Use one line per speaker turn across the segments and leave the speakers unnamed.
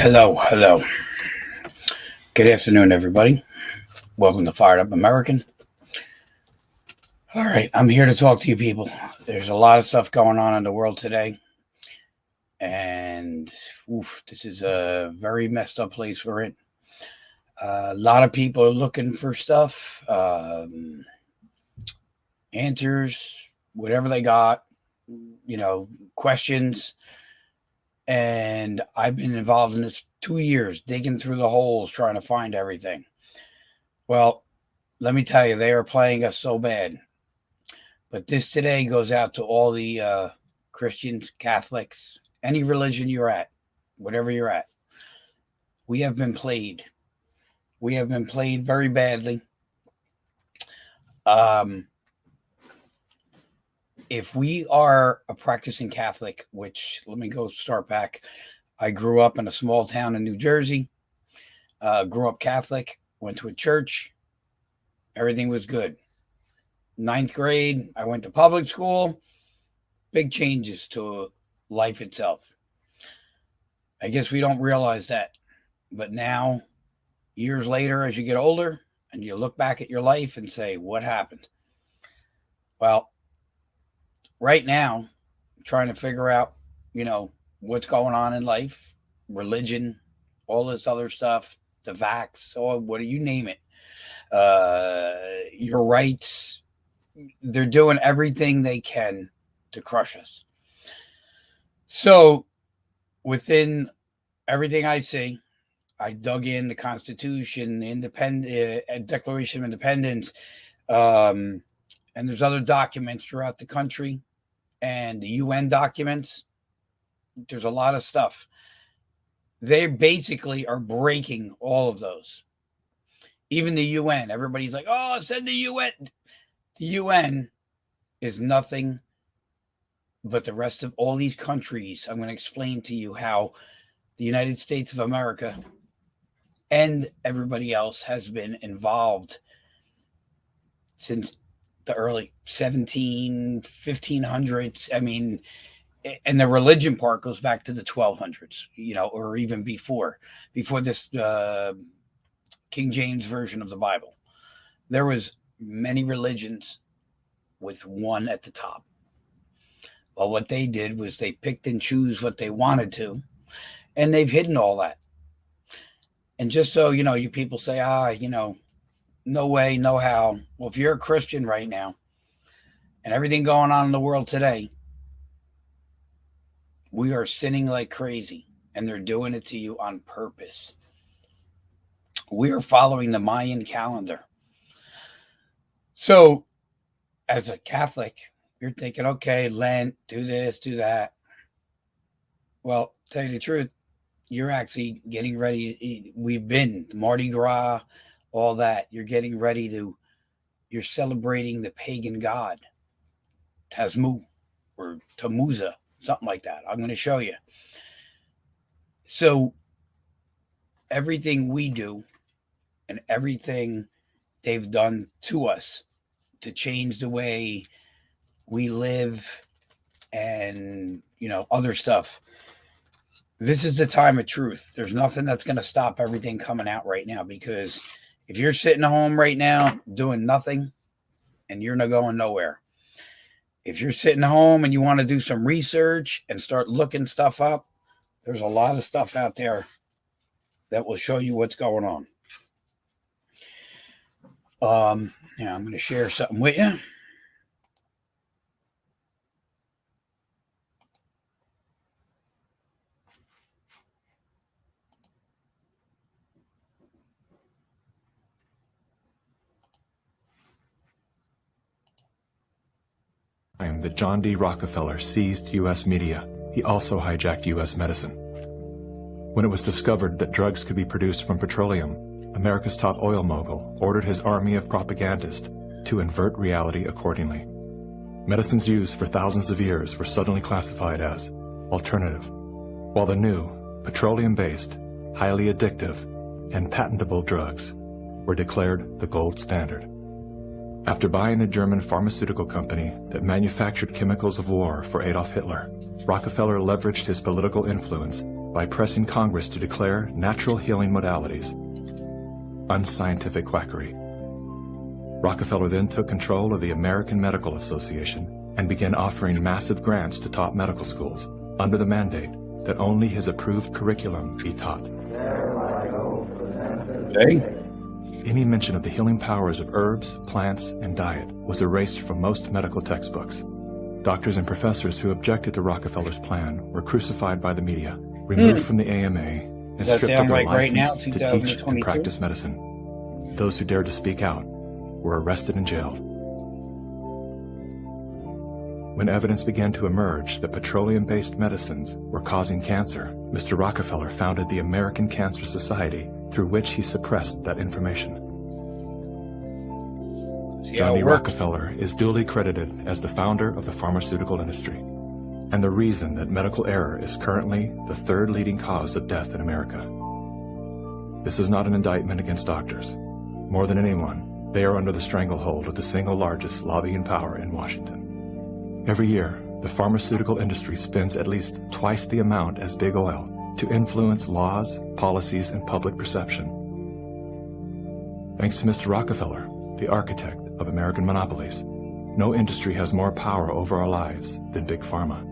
Hello. Good afternoon, everybody. Welcome to Fired Up American. All right, I'm here to talk to you people. There's a lot of stuff going on in the world today. And this is a very messed up place we're in. A lot of people are looking for stuff, answers, whatever they got, questions. And I've been involved in this 2 years, digging through the holes, trying to find everything. Well, let me tell you, they are playing us so bad. But this today goes out to all the Christians, Catholics, any religion you're at, whatever you're at. We have been played. We have been played very badly. If we are a practicing Catholic, which let me go start back. I grew up in a small town in New Jersey, grew up Catholic, went to a church. Everything was good. 9th grade, I went to public school. Big changes to life itself. I guess we don't realize that. But now, years later, as you get older and you look back at your life and say, what happened? Well, right now, I'm trying to figure out, what's going on in life, religion, all this other stuff, the vax, or what do you name it? Your rights. They're doing everything they can to crush us. So within everything I see, I dug in the Constitution, Declaration of Independence, and there's other documents throughout the country and the UN documents. There's a lot of stuff. They basically are breaking all of those. Even the UN, everybody's like, oh, send the UN. The UN is nothing but the rest of all these countries. I'm going to explain to you how the United States of America and everybody else has been involved since the early 1500s. I mean, and the religion part goes back to the 1200s, or even before this King James version of the Bible. There was many religions with one at the top. Well, what they did was they picked and choose what they wanted to, and they've hidden all that. And just so, you people say, no way, no how. Well, if you're a Christian right now and everything going on in the world today, we are sinning like crazy, and they're doing it to you on purpose. We are following the Mayan calendar. So as a Catholic, you're thinking, okay, Lent, do this, do that. Well, tell you the truth, you're actually getting ready. We've been Mardi Gras, all that. You're getting ready you're celebrating the pagan god, Tazmu or Tamuza, something like that. I'm going to show you. So everything we do and everything they've done to us to change the way we live and, other stuff. This is the time of truth. There's nothing that's going to stop everything coming out right now, because if you're sitting at home right now doing nothing and you're not going nowhere, if you're sitting home and you want to do some research and start looking stuff up, there's a lot of stuff out there that will show you what's going on. I'm going to share something with you.
That John D. Rockefeller seized U.S. media, he also hijacked U.S. medicine. When it was discovered that drugs could be produced from petroleum, America's top oil mogul ordered his army of propagandists to invert reality accordingly. Medicines used for thousands of years were suddenly classified as alternative, while the new, petroleum-based, highly addictive, and patentable drugs were declared the gold standard. After buying a German pharmaceutical company that manufactured chemicals of war for Adolf Hitler, Rockefeller leveraged his political influence by pressing Congress to declare natural healing modalities unscientific quackery. Rockefeller then took control of the American Medical Association and began offering massive grants to top medical schools under the mandate that only his approved curriculum be taught.
Okay.
Any mention of the healing powers of herbs, plants, and diet was erased from most medical textbooks. Doctors and professors who objected to Rockefeller's plan were crucified by the media, removed from the AMA, and
Does that
stripped of
sound
their
like right now,
license to teach and
2022?
practice medicine. Those who dared to speak out were arrested and jailed. When evidence began to emerge that petroleum-based medicines were causing cancer, Mr. Rockefeller founded the American Cancer Society, through which he suppressed that information. John D. Rockefeller is duly credited as the founder of the pharmaceutical industry, and the reason that medical error is currently the third leading cause of death in America. This is not an indictment against doctors. More than anyone, they are under the stranglehold of the single largest lobbying power in Washington. Every year, the pharmaceutical industry spends at least twice the amount as big oil to influence laws, policies, and public perception. Thanks to Mr. Rockefeller, the architect of American monopolies, no industry has more power over our lives than Big Pharma.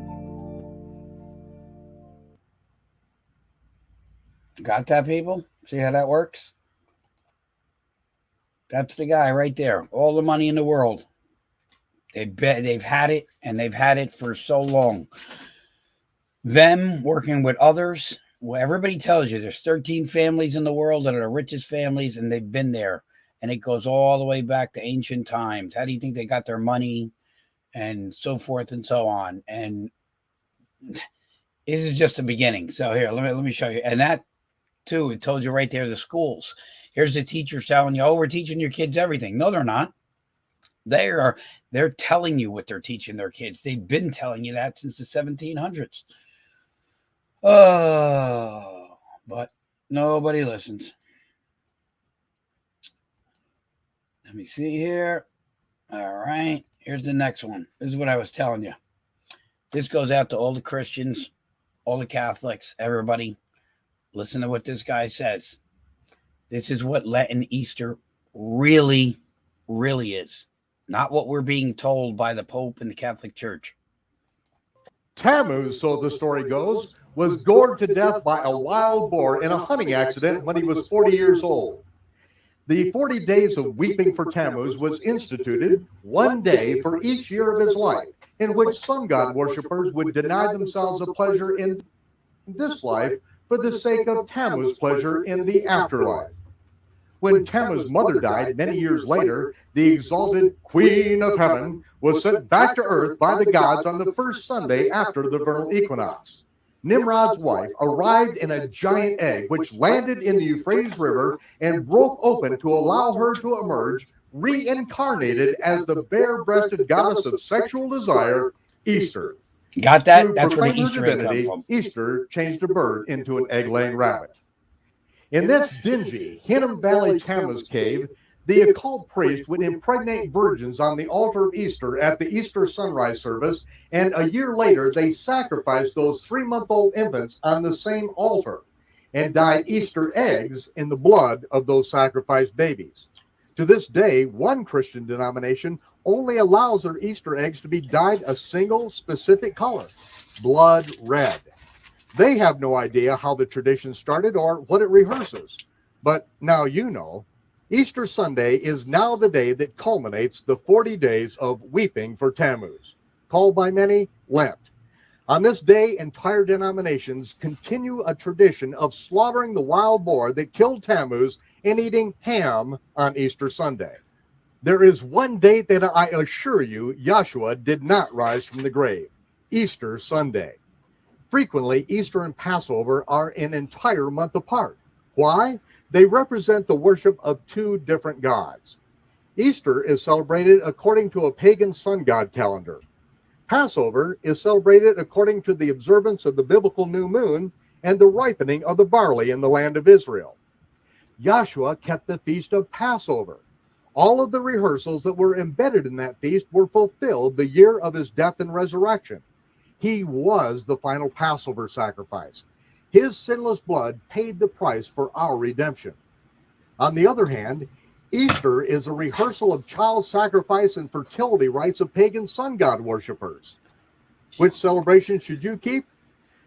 Got that, people? See how that works? That's the guy right there. All the money in the world. They've had it, and they've had it for so long. Them working with others. Well, everybody tells you there's 13 families in the world that are the richest families, and they've been there. And it goes all the way back to ancient times. How do you think they got their money and so forth and so on? And this is just the beginning. So here, let me show you. And that, too, it told you right there, the schools. Here's the teachers telling you, oh, we're teaching your kids everything. No, they're not. They're telling you what they're teaching their kids. They've been telling you that since the 1700s. Oh, but nobody listens. Let me see here. All right. Here's the next one. This is what I was telling you. This goes out to all the Christians, all the Catholics, everybody. Listen to what this guy says. This is what Lenten Easter really, really is. Not what we're being told by the Pope and the Catholic Church.
Tammuz, so the story goes, was gored to death by a wild boar in a hunting accident when he was 40 years old. The 40 days of weeping for Tammuz was instituted one day for each year of his life, in which sun god worshippers would deny themselves a pleasure in this life for the sake of Tammuz's pleasure in the afterlife. When Tammuz's mother died many years later, the exalted Queen of Heaven was sent back to earth by the gods on the first Sunday after the vernal equinox. Nimrod's wife arrived in a giant egg which landed in the Euphrates River and broke open to allow her to emerge, reincarnated as the bare-breasted goddess of sexual desire, Easter.
Got that?
To
That's where the
proclaim her
Easter egg
divinity,
comes from.
Easter changed a bird into an egg-laying rabbit. In this dingy Hinnom Valley Tammuz cave, the occult priest would impregnate virgins on the altar of Easter at the Easter sunrise service, and a year later they sacrificed those 3-month-old infants on the same altar and dyed Easter eggs in the blood of those sacrificed babies. To this day, one Christian denomination only allows their Easter eggs to be dyed a single specific color, blood red. They have no idea how the tradition started or what it rehearses. But now you know. Easter Sunday is now the day that culminates the 40 days of weeping for Tammuz, called by many Lent. On this day, entire denominations continue a tradition of slaughtering the wild boar that killed Tammuz and eating ham on Easter Sunday. There is one date that I assure you Yahshua did not rise from the grave, Easter Sunday. Frequently, Easter and Passover are an entire month apart. Why? They represent the worship of two different gods. Easter is celebrated according to a pagan sun god calendar. Passover is celebrated according to the observance of the biblical new moon and the ripening of the barley in the land of Israel. Yahshua kept the feast of Passover. All of the rehearsals that were embedded in that feast were fulfilled the year of his death and resurrection. He was the final Passover sacrifice. His sinless blood paid the price for our redemption. On the other hand, Easter is a rehearsal of child sacrifice and fertility rites of pagan sun god worshippers. Which celebration should you keep?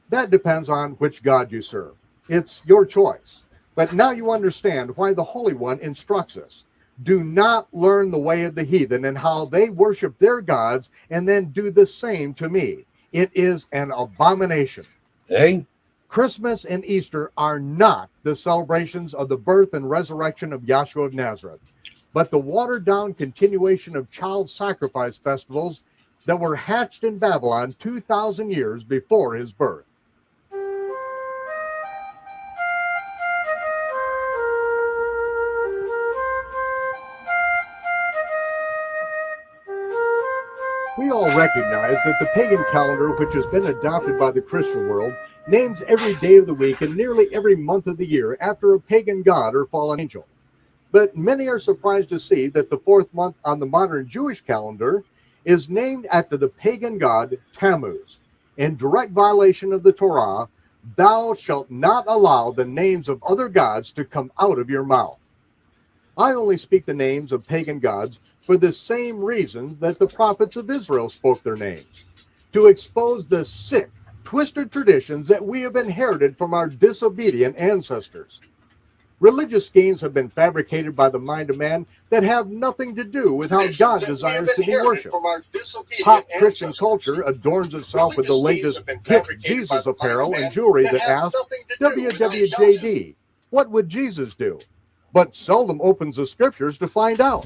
That depends on which god you serve. It's your choice. But now you understand why the Holy One instructs us. Do not learn the way of the heathen and how they worship their gods and then do the same to me. It is an abomination.
Hey?
Christmas and Easter are not the celebrations of the birth and resurrection of Yahshua of Nazareth, but the watered-down continuation of child sacrifice festivals that were hatched in Babylon 2,000 years before his birth. We all recognize that the pagan calendar, which has been adopted by the Christian world, names every day of the week and nearly every month of the year after a pagan god or fallen angel. But many are surprised to see that the fourth month on the modern Jewish calendar is named after the pagan god Tammuz. In direct violation of the Torah, thou shalt not allow the names of other gods to come out of your mouth. I only speak the names of pagan gods for the same reasons that the prophets of Israel spoke their names, to expose the sick, twisted traditions that we have inherited from our disobedient ancestors. Religious schemes have been fabricated by the mind of man that have nothing to do with how God desires to be worshipped. Pop Christian culture adorns itself with the latest hip Jesus apparel and jewelry that asks, WWJD, what would Jesus do? But seldom opens the scriptures to find out.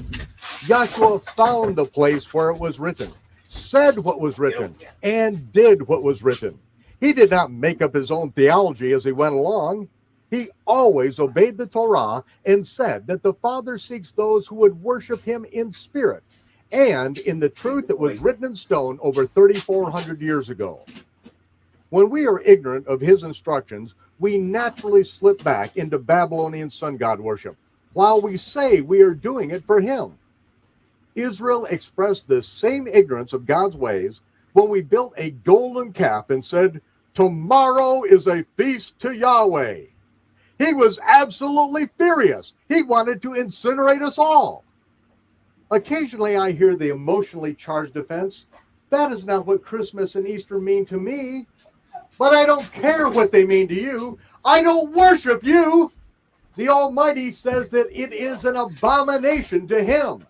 Yahshua found the place where it was written, said what was written, and did what was written. He did not make up his own theology as he went along. He always obeyed the Torah and said that the Father seeks those who would worship him in spirit and in the truth that was written in stone over 3,400 years ago. When we are ignorant of his instructions, we naturally slip back into Babylonian sun god worship, while we say we are doing it for him. Israel expressed the same ignorance of God's ways when we built a golden calf and said, tomorrow is a feast to Yahweh. He was absolutely furious. He wanted to incinerate us all. Occasionally I hear the emotionally charged defense, that is not what Christmas and Easter mean to me. But I don't care what they mean to you. I don't worship you. The Almighty says that it is an abomination to him.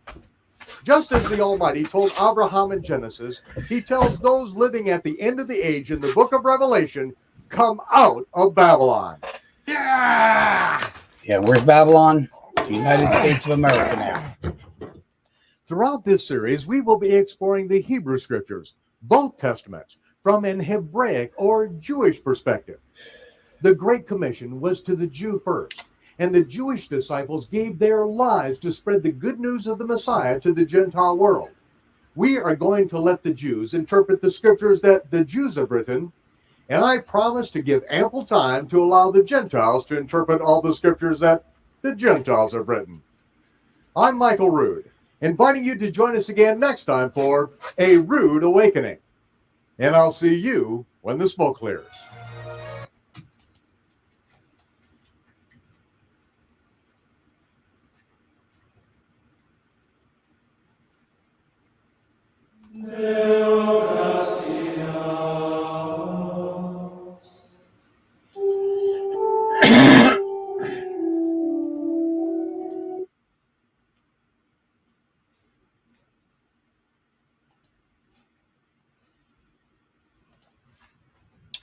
Just as the Almighty told Abraham in Genesis, he tells those living at the end of the age in the book of Revelation, come out of Babylon. Yeah!
Yeah, where's Babylon? The United States of America now.
Throughout this series, we will be exploring the Hebrew Scriptures, both Testaments, from an Hebraic or Jewish perspective. The Great Commission was to the Jew first, and the Jewish disciples gave their lives to spread the good news of the Messiah to the Gentile world. We are going to let the Jews interpret the scriptures that the Jews have written, and I promise to give ample time to allow the Gentiles to interpret all the scriptures that the Gentiles have written. I'm Michael Rood, inviting you to join us again next time for A Rude Awakening. And I'll see you when the smoke clears.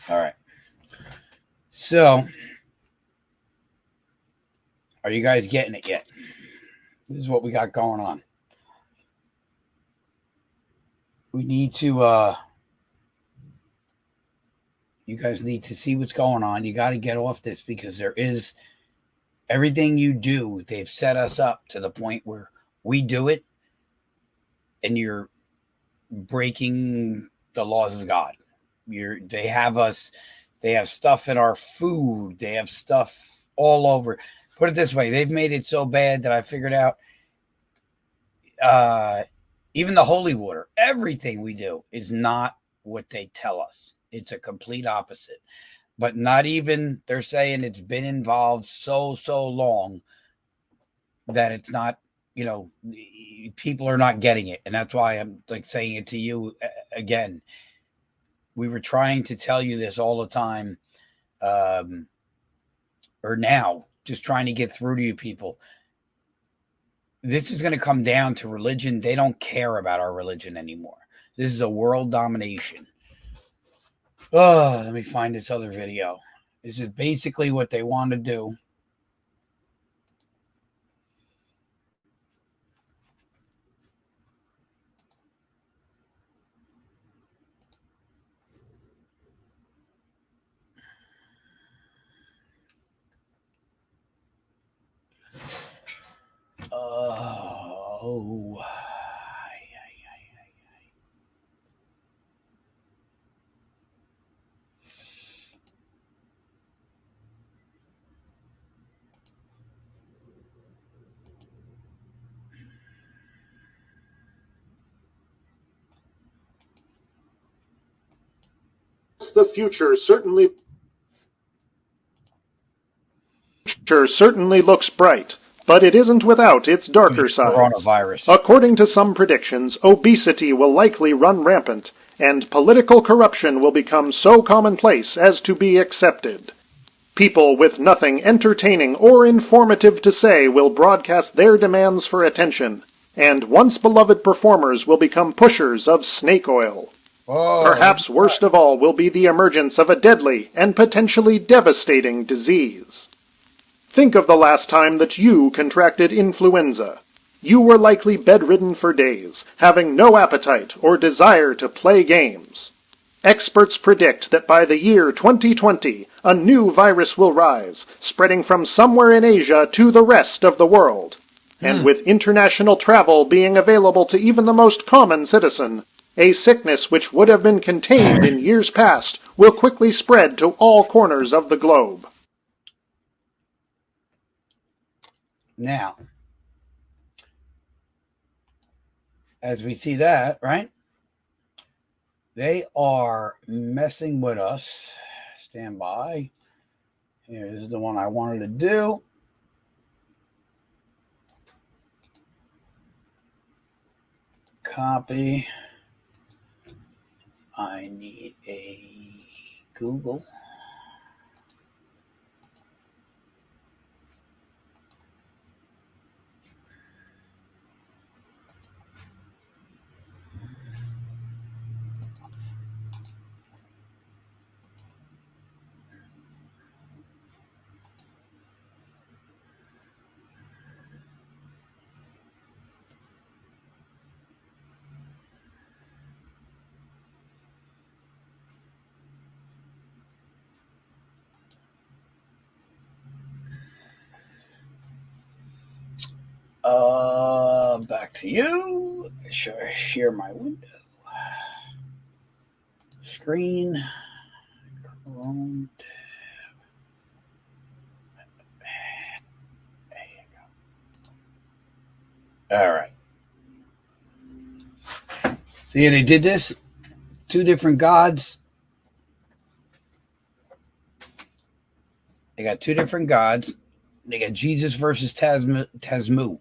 All right. So, are you guys getting it yet? This is what we got going on. We need to, you guys need to see what's going on. You got to get off this because there is everything you do. They've set us up to the point where we do it and you're breaking the laws of God. They have us, they have stuff in our food. They have stuff all over. Put it this way. They've made it so bad that I figured out, even the holy water, everything we do is not what they tell us. It's a complete opposite. But not even, they're saying it's been involved so long that it's not, people are not getting it. And that's why I'm like saying it to you again. We were trying to tell you this all the time, or now, just trying to get through to you people. This is going to come down to religion. They don't care about our religion anymore. This is a world domination. Oh, let me find this other video. This is basically what they want to do. Oh.
The future certainly looks bright, but it isn't without its darker side.
Coronavirus.
According to some predictions, obesity will likely run rampant, and political corruption will become so commonplace as to be accepted. People with nothing entertaining or informative to say will broadcast their demands for attention, and once beloved performers will become pushers of snake oil. Perhaps worst of all will be the emergence of a deadly and potentially devastating disease. Think of the last time that you contracted influenza. You were likely bedridden for days, having no appetite or desire to play games. Experts predict that by the year 2020, a new virus will rise, spreading from somewhere in Asia to the rest of the world. And with international travel being available to even the most common citizen, a sickness which would have been contained in years past will quickly spread to all corners of the globe.
Now, as we see that, right? They are messing with us. Stand by. Here's the one I wanted to do. Copy. I need a Google. Back to you. Share my window. Screen. Chrome tab. There you go. All right. See, they did this. Two different gods. They got two different gods. They got Jesus versus Tasmu.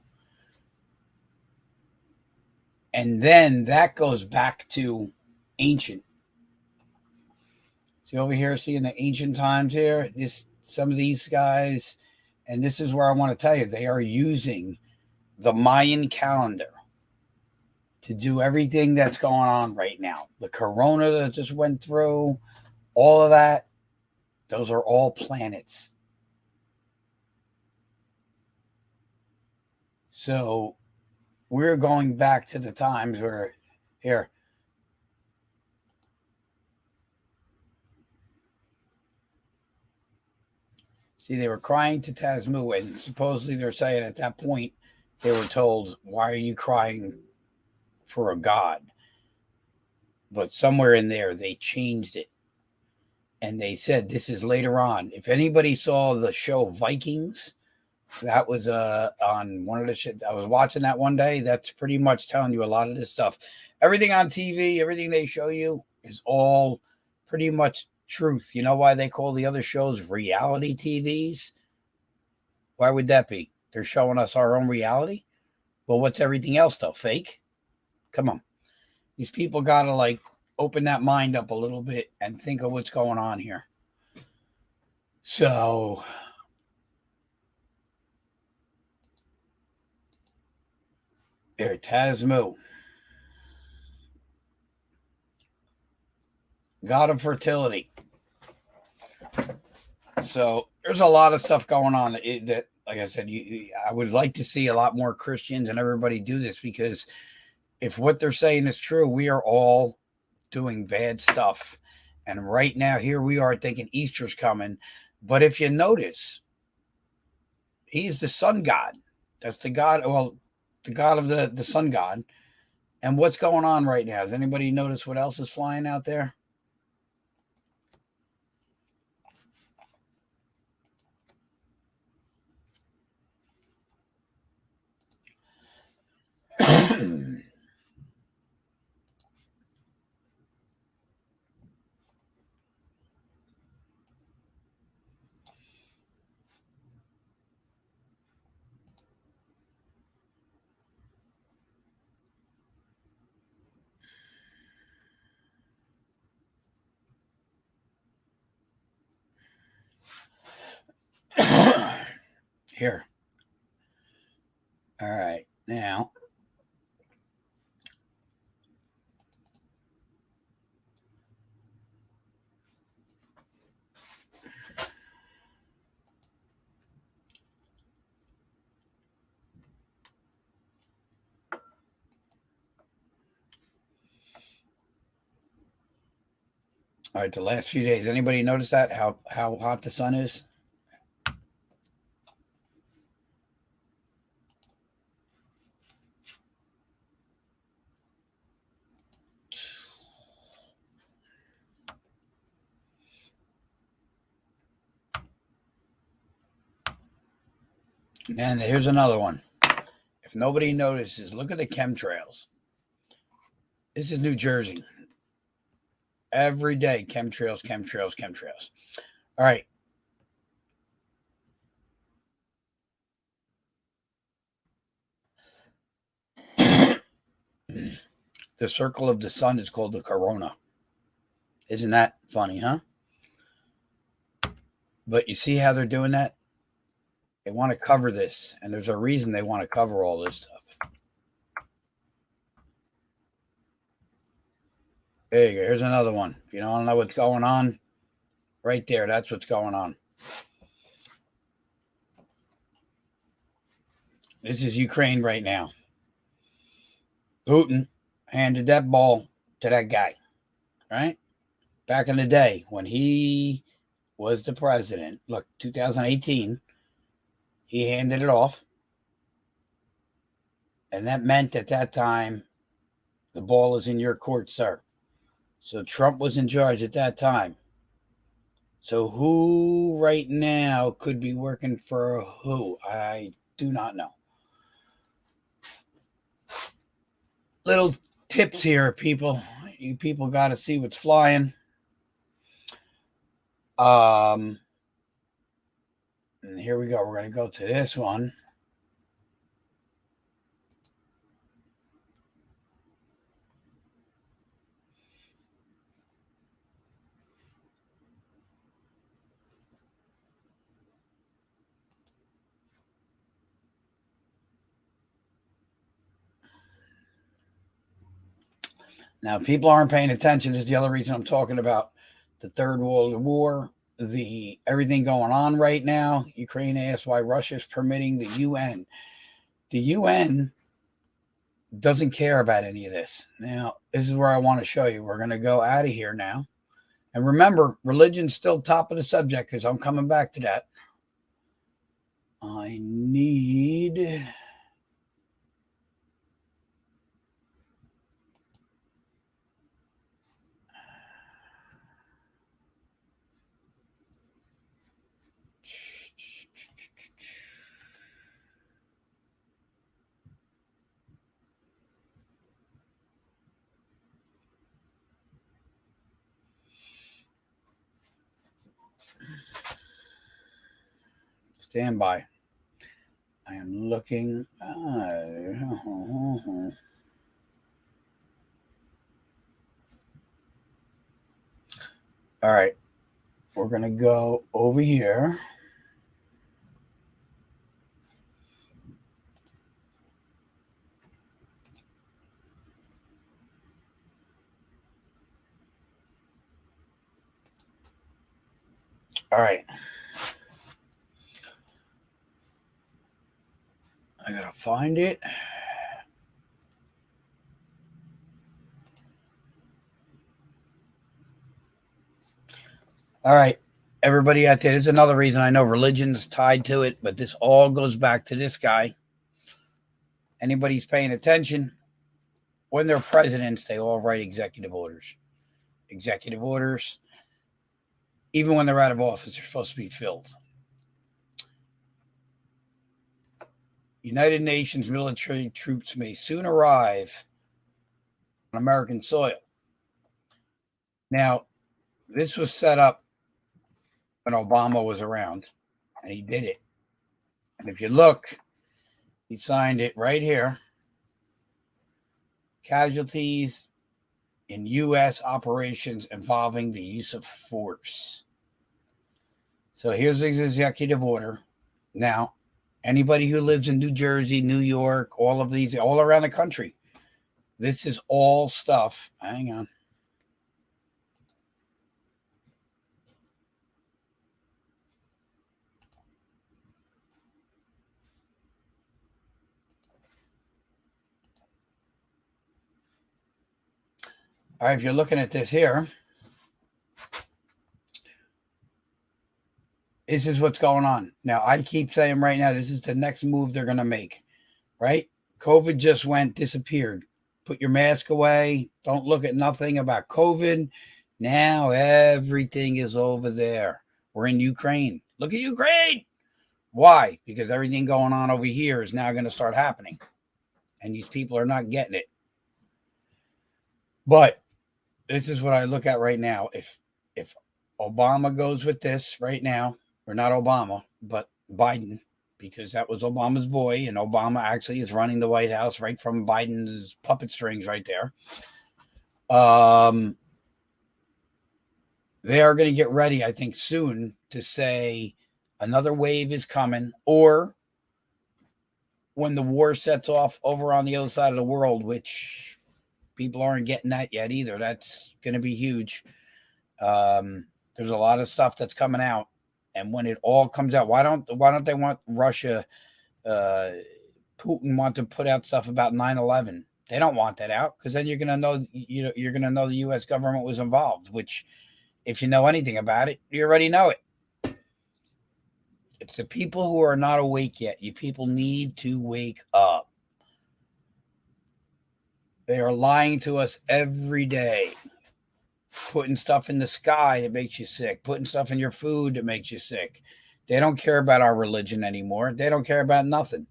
And then that goes back to ancient. See over here, seeing the ancient times here? Some of these guys, and this is where I want to tell you, they are using the Mayan calendar to do everything that's going on right now. The corona that just went through, all of that, those are all planets. So we're going back to the times where, here, see, they were crying to Tasmu, and supposedly they're saying at that point, they were told, why are you crying for a god? But somewhere in there, they changed it. And they said, this is later on. If anybody saw the show Vikings, that was on one of the shit. I was watching that one day. That's pretty much telling you a lot of this stuff. Everything on TV, everything they show you is all pretty much Truth. You know why they call the other shows reality TVs? Why would that be? They're showing us our own reality. Well, what's everything else though? Fake? Come on. These people got to like open that mind up a little bit and think of what's going on here. So there, Tasmu, god of fertility. So there's a lot of stuff going on that like I said, I would like to see a lot more Christians and everybody do this, because if what they're saying is true, we are all doing bad stuff. And right now, here we are thinking Easter's coming. But if you notice, he's the sun god. That's the god, well, the god of the sun god. And what's going on right now? Does anybody notice what else is flying out there? Here. All right. Now, all right, the last few days, anybody notice that? How hot the sun is? And here's another one. If nobody notices, look at the chemtrails. This is New Jersey. Every day, chemtrails, chemtrails, chemtrails. All right. The circle of the sun is called the corona. Isn't that funny, huh? But you see how they're doing that? They want to cover this, and there's a reason they want to cover all this stuff. There you go. Here's another one. If you don't know what's going on, right there, that's what's going on. This is Ukraine right now. Putin handed that ball to that guy, right? Back in the day when he was the president, look, 2018, he handed it off. And that meant at that time, the ball is in your court, sir. So Trump was in charge at that time. So who right now could be working for who? I do not know. Little tips here, people. You people got to see what's flying. And here we go. We're going to go to this one. Now, if people aren't paying attention, this is the other reason I'm talking about the Third World War, the everything going on right now. Ukraine asks why Russia's permitting the UN. The UN doesn't care about any of this. Now, this is where I want to show you. We're going to go out of here now. And remember, religion's still top of the subject because I'm coming back to that. I need... Stand by. I am looking. All right. We're going to go over here. All right. I got to find it. All right. Everybody out there, there's another reason I know religion's tied to it, but this all goes back to this guy. Anybody's paying attention, when they're presidents, they all write executive orders. Executive orders, even when they're out of office, they're supposed to be filled. United Nations military troops may soon arrive on American soil. Now, this was set up when Obama was around, and he did it. And if you look, he signed it right here. Casualties in U.S. operations involving the use of force. So here's the executive order. Now, anybody who lives in New Jersey, New York, all of these, all around the country, this is all stuff. Hang on. All right, if you're looking at this here, this is what's going on. Now, I keep saying right now, this is the next move they're going to make, right? COVID just disappeared. Put your mask away. Don't look at nothing about COVID. Now everything is over there. We're in Ukraine. Look at Ukraine. Why? Because everything going on over here is now going to start happening. And these people are not getting it. But this is what I look at right now. If Obama goes with this right now, or not Obama, but Biden, because that was Obama's boy, and Obama actually is running the White House right from Biden's puppet strings right there. They are going to get ready, I think, soon to say another wave is coming, or when the war sets off over on the other side of the world, which people aren't getting that yet either. That's going to be huge. There's a lot of stuff that's coming out, and when it all comes out, why don't they want Russia, Putin want to put out stuff about 9/11? They don't want that out, because then you're going to know, you're going to know the U.S. government was involved, which, if you know anything about it, you already know it. It's the people who are not awake yet. You people need to wake up. They are lying to us every day. Putting stuff in the sky that makes you sick. Putting stuff in your food that makes you sick. They don't care about our religion anymore. They don't care about nothing.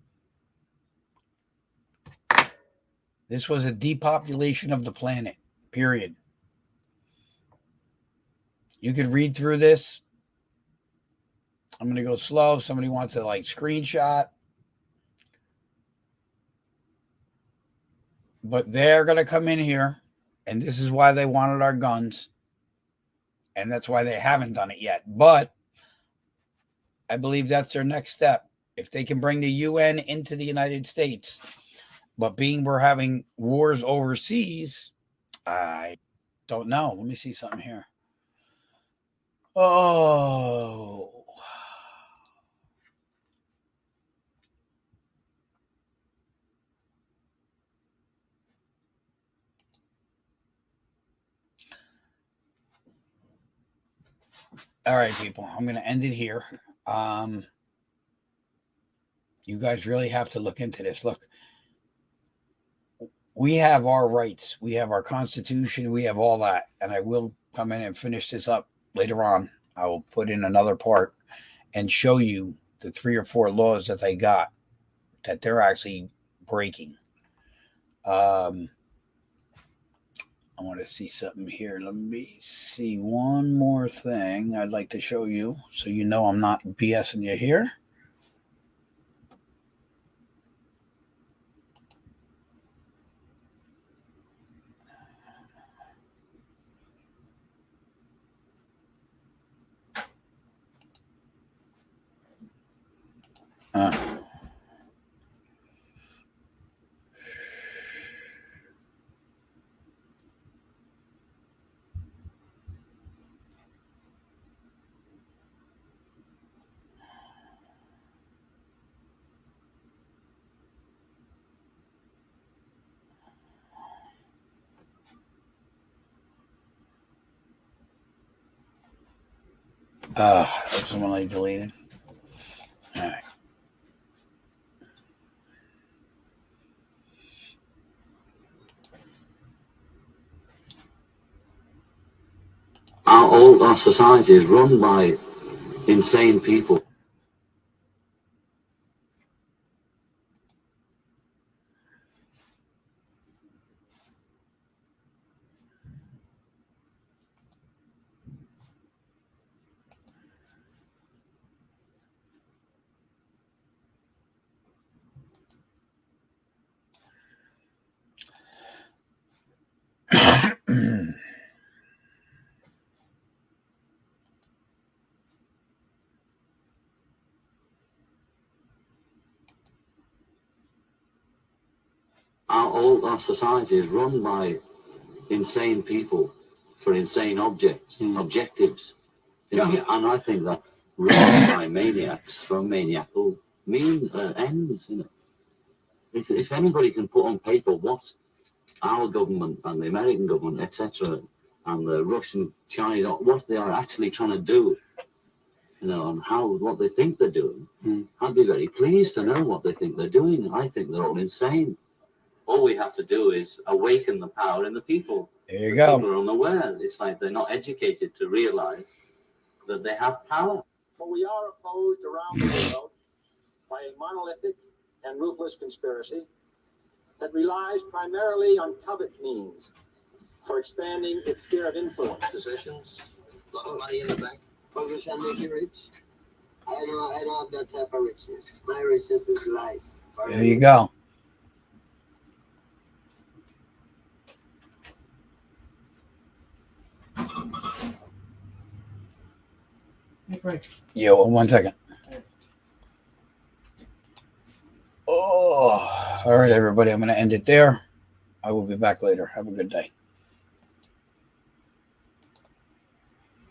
This was a depopulation of the planet, period. You could read through this. I'm going to go slow. If somebody wants to screenshot. But they're going to come in here, and this is why they wanted our guns. And that's why they haven't done it yet. But I believe that's their next step. If they can bring the UN into the United States, but being we're having wars overseas, I don't know. Let me see something here. Oh. All right, people. I'm going to end it here. You guys really have to look into this. Look, we have our rights. We have our Constitution. We have all that. And I will come in and finish this up later on. I will put in another part and show you the 3 or 4 laws that they got that they're actually breaking. I want to see something here. Let me see one more thing I'd like to show you, so you know I'm not BSing you here. Uh, that's the one I deleted. All right.
Our society is run by insane people. Our society is run by insane people for insane objectives. And I think that run by maniacs for maniacal ends. If anybody can put on paper what our government and the American government, etc., and the Russian, Chinese, what they are actually trying to do, and what they think they're doing, I'd be very pleased to know what they think they're doing. I think they're all insane. All we have to do is awaken the power in the people.
There you go.
People are unaware. It's like they're not educated to realize that they have power.
But we are opposed around the world by a monolithic and ruthless conspiracy that relies primarily on covert means for expanding its sphere of influence.
Possessions, a lot of money in the bank.
Position make you rich. I don't have that type of richness. My richness is life.
There you go.
Hey, Frank.
Yo, 1 second. Oh, all right, everybody. I'm going to end it there. I will be back later. Have a good day.